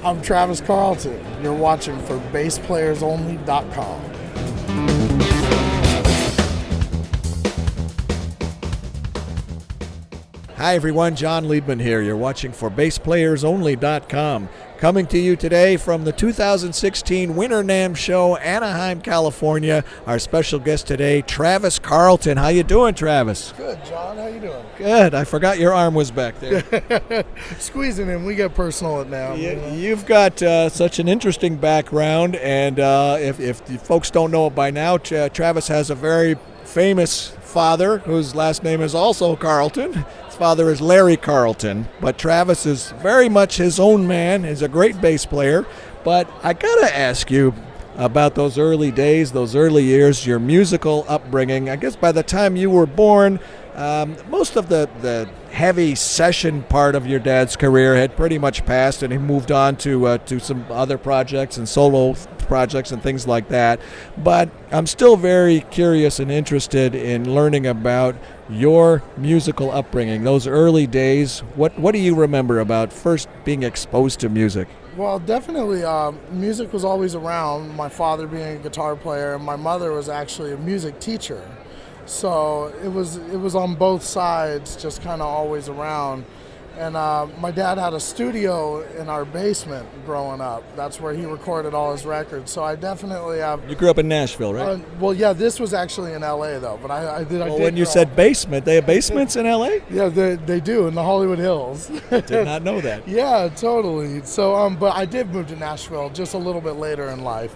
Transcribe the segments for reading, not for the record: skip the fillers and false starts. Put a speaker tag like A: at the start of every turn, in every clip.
A: I'm Travis Carlton. You're watching for BassPlayersOnly.com.
B: Hi everyone, John Liedman here. You're watching for BassPlayersOnly.com. Coming to you today from the 2016 Winter NAMM Show, Anaheim, California. Our special guest today, Travis Carlton. How you doing, Travis?
A: Good, John. How you doing?
B: Good. I forgot your arm was back there.
A: Squeezing in. We get personal at now.
B: You've got such an interesting background, and if folks don't know it by now, Travis has a very famous father whose last name is also Carlton. His father is Larry Carlton, but Travis is very much his own man. He's a great bass player. But I gotta ask you about those early days, those early years, your musical upbringing. I guess by the time you were born, most of the heavy session part of your dad's career had pretty much passed, and he moved on to some other projects and solo projects and things like that. But I'm still very curious and interested in learning about your musical upbringing, those early days. What do you remember about first being exposed to music?
A: Well, definitely, music was always around. My father being a guitar player, and my mother was actually a music teacher. So it was on both sides, just kind of always around. And my dad had a studio in our basement growing up. That's where he recorded all his records. So I definitely have.
B: You grew up in Nashville, right?
A: Well, yeah, this was actually in L.A. though. But I did.
B: Well, when you said basement, they have basements in L.A.?
A: Yeah, they do in the Hollywood Hills.
B: Did not know that.
A: Yeah, totally. So, but I did move to Nashville just a little bit later in life.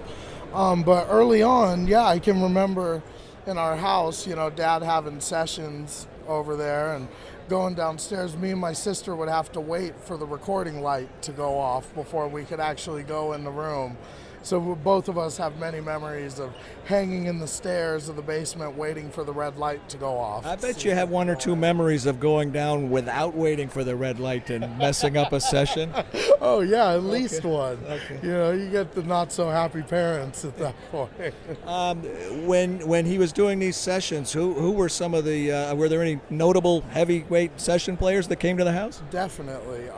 A: But early on, yeah, I can remember in our house, Dad having sessions over there and going downstairs. Me and my sister would have to wait for the recording light to go off before we could actually go in the room. So both of us have many memories of hanging in the stairs of the basement waiting for the red light to go off.
B: I bet you have one or two memories of going down without waiting for the red light and messing up a session.
A: Oh yeah, at least one.
B: Okay.
A: You get the not so happy parents at that point.
B: When he was doing these sessions, who were some of the were there any notable heavyweight session players that came to the house?
A: Definitely.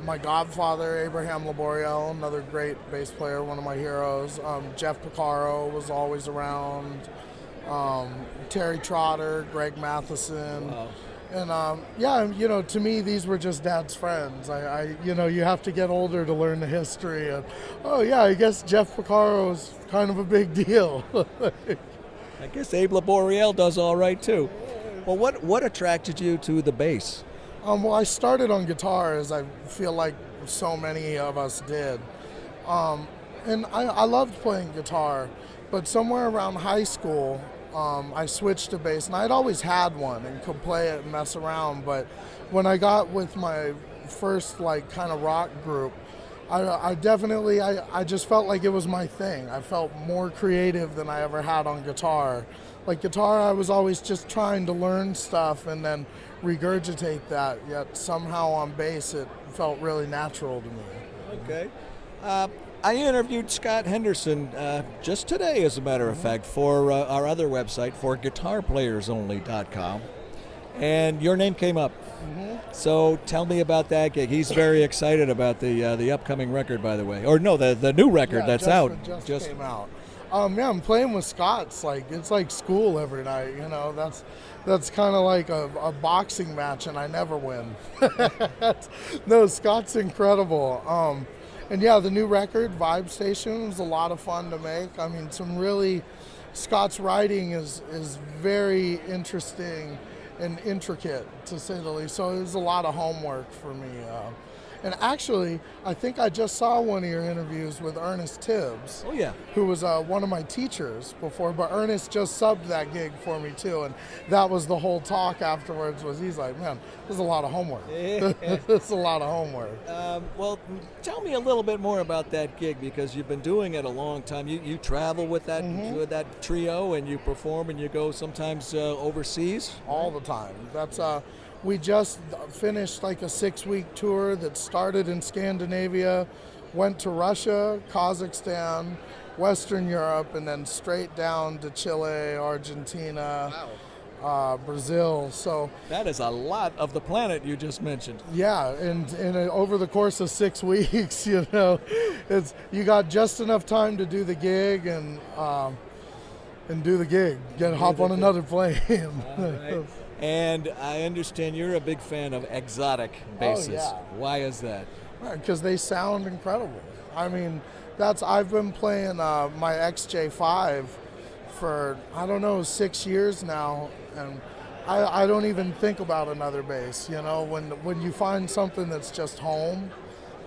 A: My godfather, Abraham Laboriel, another great bass player, one of my heroes. Jeff Picaro was always around. Terry Trotter, Greg Matheson.
B: Wow.
A: And to me, these were just Dad's friends. You have to get older to learn the history. And I guess Jeff Picaro is kind of a big deal.
B: I guess Abe Laboriel does all right too. Well, what attracted you to the bass?
A: Well, I started on guitar, as I feel like so many of us did. And I loved playing guitar, but somewhere around high school, I switched to bass. And I'd always had one and could play it and mess around, but when I got with my first kind of rock group, I definitely just felt like it was my thing. I felt more creative than I ever had on guitar. Like guitar, I was always just trying to learn stuff and then regurgitate that, yet somehow on bass it felt really natural to me.
B: Okay. I interviewed Scott Henderson just today, as a matter of fact, for our other website, for guitarplayersonly.com, and your name came up.
A: Mm-hmm.
B: So tell me about that gig. He's very excited about the upcoming record, by the way. Or no, the new record that's out.
A: Just came out. I'm playing with Scott. It's like school every night. That's kind of like a boxing match, and I never win. No, Scott's incredible. And yeah, the new record, Vibe Station, was a lot of fun to make. I mean, Scott's writing is very interesting and intricate, to say the least. So it was a lot of homework for me. And actually, I think I just saw one of your interviews with Ernest Tibbs.
B: Oh, yeah.
A: Who was one of my teachers before, but Ernest just subbed that gig for me too, and that was the whole talk afterwards. He's like, man, there's a lot of homework. It's a lot of homework.
B: Well, tell me a little bit more about that gig, because you've been doing it a long time. You travel with that with that trio, and you perform, and you go sometimes overseas.
A: All the time. That's we just finished a 6-week tour that started in Scandinavia, went to Russia, Kazakhstan, Western Europe, and then straight down to Chile, Argentina.
B: Wow.
A: Brazil. So
B: that is a lot of the planet you just mentioned.
A: yeah, and over the course of 6 weeks, you got just enough time to do the gig and do the gig. Hop on another plane.
B: Right. And I understand you're a big fan of Xotic basses.
A: Oh, yeah.
B: Why is that?
A: Because they sound incredible. I mean, I've been playing my XJ5 for, I don't know, 6 years now, and I don't even think about another bass. When you find something that's just home,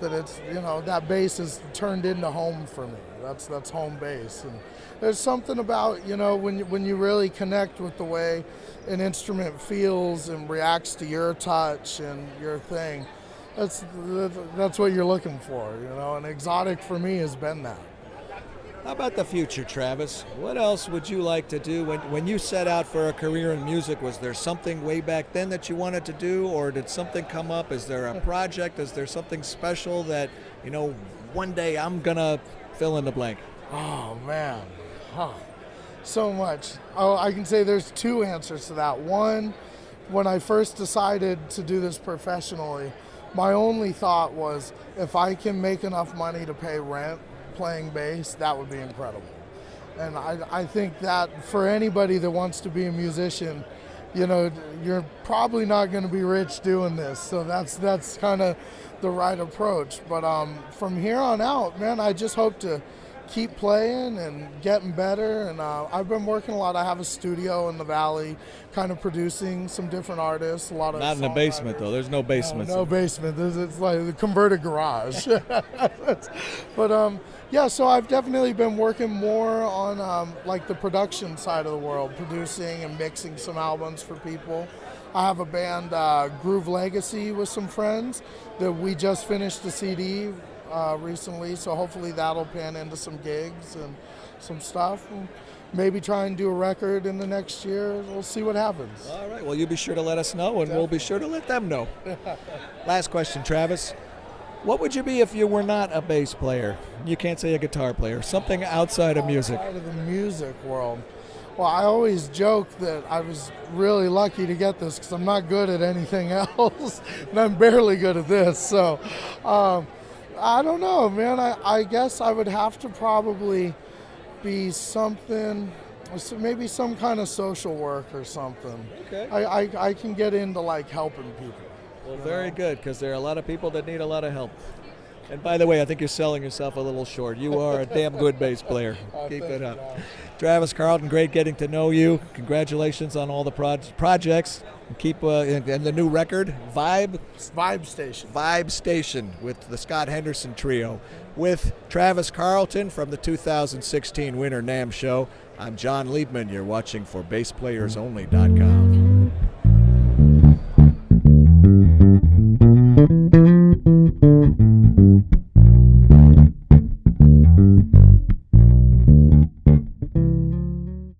A: that it's, that bass is turned into home for me. That's home base. And there's something about, when you really connect with the way an instrument feels and reacts to your touch and your thing. That's what you're looking for, and Xotic for me has been that.
B: How about the future, Travis? What else would you like to do? When you set out for a career in music, was there something way back then that you wanted to do, or did something come up? Is there a project? Is there something special that, one day I'm going to fill in the blank?
A: Oh, man. So much. I can say there's two answers to that. One, when I first decided to do this professionally, my only thought was, if I can make enough money to pay rent playing bass, that would be incredible. And I think that for anybody that wants to be a musician, you're probably not going to be rich doing this. So that's kind of the right approach. But from here on out, man, I just hope to keep playing and getting better. And I've been working a lot. I have a studio in the Valley, kind of producing some different artists. A lot of
B: not in the basement though. There's no basement.
A: No basement. It's like the converted garage. But yeah, so I've definitely been working more on like the production side of the world, producing and mixing some albums for people. I have a band, Groove Legacy, with some friends that we just finished the CD recently, so hopefully that'll pan into some gigs and some stuff. And maybe try and do a record in the next year. We'll see what happens.
B: All right, well, you be sure to let us know, and we'll be sure to let them know. Last question, Travis. What would you be if you were not a bass player? You can't say a guitar player. Something outside of music.
A: Outside of the music world. Well, I always joke that I was really lucky to get this because I'm not good at anything else, and I'm barely good at this. So, I don't know, man. I guess I would have to probably be something, maybe some kind of social work or something.
B: Okay.
A: I can get into like helping people.
B: Well, very good, because there are a lot of people that need a lot of help. And by the way, I think you're selling yourself a little short. You are a damn good bass player. Keep it up. Travis Carlton, great getting to know you. Congratulations on all the projects. Keep and the new record, Vibe
A: Station.
B: Vibe Station with the Scott Henderson Trio. With Travis Carlton from the 2016 Winter NAMM Show, I'm John Liebman. You're watching for BassPlayersOnly.com.